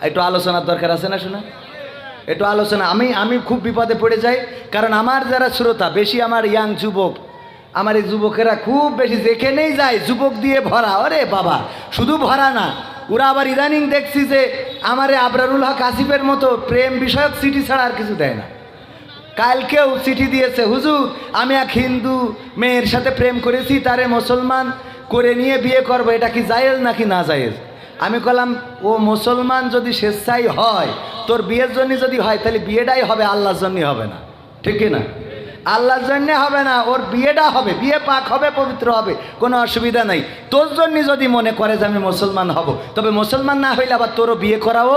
একটু আলোচনার দরকার আছে না শোনা, একটু আলোচনা। আমি খুব বিপদে পড়ে যাই, কারণ আমার যারা শ্রোতা বেশি, আমার ইয়াং যুবক, আমার এই যুবকেরা খুব বেশি যেখানেই যায় যুবক দিয়ে ভরা। আরে বাবা, শুধু ভরা না, ওরা আবার ইদানিং দেখছি যে আমার আবরারুল হক আসিফের মতো প্রেম বিষয়ক চিঠি ছাড়া আর কিছু দেয় না। কালকেও চিঠি দিয়েছে, হুজুর আমি এক হিন্দু মেয়ের সাথে প্রেম করেছি, তারে মুসলমান করে নিয়ে বিয়ে করবো, এটা কি জায়েজ নাকি না জায়েজ? আমি বললাম, ও মুসলমান যদি স্বেচ্ছাই হয়, তোর বিয়ের জন্য যদি হয়, তাহলে বিয়েটাই হবে, আল্লাহর জন্য হবে না, ঠিক না? আল্লাহর জন্য হবে না, ওর বিয়েটা হবে, বিয়ে পাক হবে, পবিত্র হবে, কোনো অসুবিধা নাই। তোর জন্য যদি মনে করে যে আমি মুসলমান হব, তবে মুসলমান না হইলে আবার তোরও বিয়ে করাও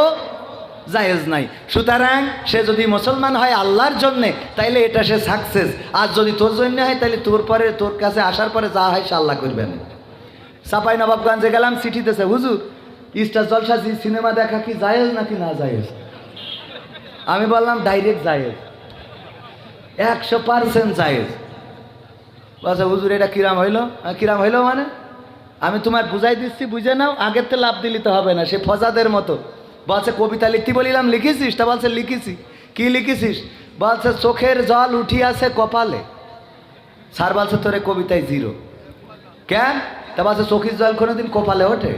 জায়েজ নাই। সুতরাং সে যদি মুসলমান হয় আল্লাহর জন্যে, তাইলে এটা সে সাকসেস। আর যদি তোর জন্য হয়, তাহলে তোর পরে, তোর কাছে আসার পরে যা হয় সে আল্লাহ করবেন। চাপাই নবাবগঞ্জে গেলাম, চিঠি দিতেছে, হুজুর স্টার জলসা সিনেমা দেখা কি জায়েজ নাকি না জায়েজ? আমি বললাম ডাইরেক্ট জায়েজ, 100% জায়েজ। বলছে হুজুর এটা কিরাম হইলো? কিরাম হইলো মানে আমি তোমার বুঝাই দিচ্ছি, বুঝে নাও, আগের তো লাভ দিলিতে হবে না। সে ফজাদের মতো বলছে কবিতা লিখতে বলিলাম, লিখেছিস? তা বলছে লিখেছি। কি লিখেছিস? বলছে চোখের জল উঠিয়াছে কপালে। স্যার বলছে তোরে কবিতায় 0। কেন? তা বলছে চোখের জল কোনোদিন কপালে ওঠে?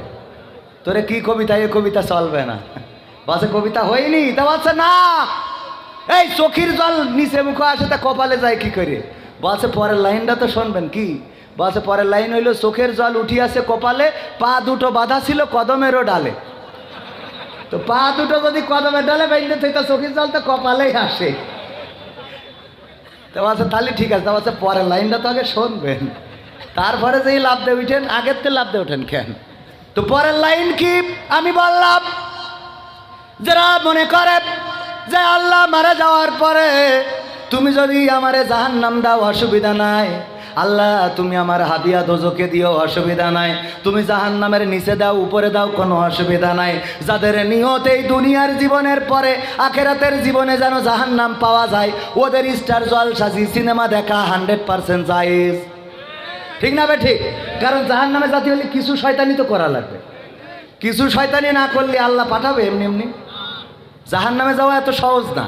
তোরে কি কবিতা, এই কবিতা চলবে না। বলছে কবিতা হয়নি? তা বলছে না, এই চোখের জল নিচে মুখে আসে, তা কপালে যায় কি করে? বলছে পরের লাইনটা তো শুনবেন। কি বলছে? পরের লাইন হইলো চোখের জল উঠিয়াছে কপালে, পা দুটো বাঁধা ছিল কদমেরও ডালে। তো পা দুটো যদি কদমের ডালে বেঁধে থাকে, তা চোখের জল তো কপালেই আসে। তো বলছে তাহলে ঠিক আছে। তা বলছে পরের লাইনটা তো আগে শুনবেন, তারপরে যেই লাভ দিয়ে উঠেন, আগের তো লাভ দিয়ে ওঠেন কেন? তো পরের লাইন কি? আমি বললাম, যারা মনে করে যে আল্লাহ মারা যাওয়ার পরে তুমি যদি আমারে জাহান্নাম দাও, অসুবিধা নাই। আল্লাহ তুমি আমার হাদিয়া দোজকে দিও, অসুবিধা নাই। তুমি জাহান্নামের নিচে দাও, উপরে দাও, কোনো অসুবিধা নাই। যাদের নিয়ত এই দুনিয়ার জীবনের পরে আখেরাতের জীবনে যেন জাহান্নাম পাওয়া যায়, ওদের স্টার জলসাজি সিনেমা দেখা 100% জায়েজ, ঠিক না বে ঠিক? কারণ জাহান্নামে জাতি হলে কিছু শয়তানি তো করা লাগবে। কিছু শয়তানি না করলে আল্লাহ পাঠাবে এমনি এমনি? জাহান্নামে যাওয়া এত সহজ না।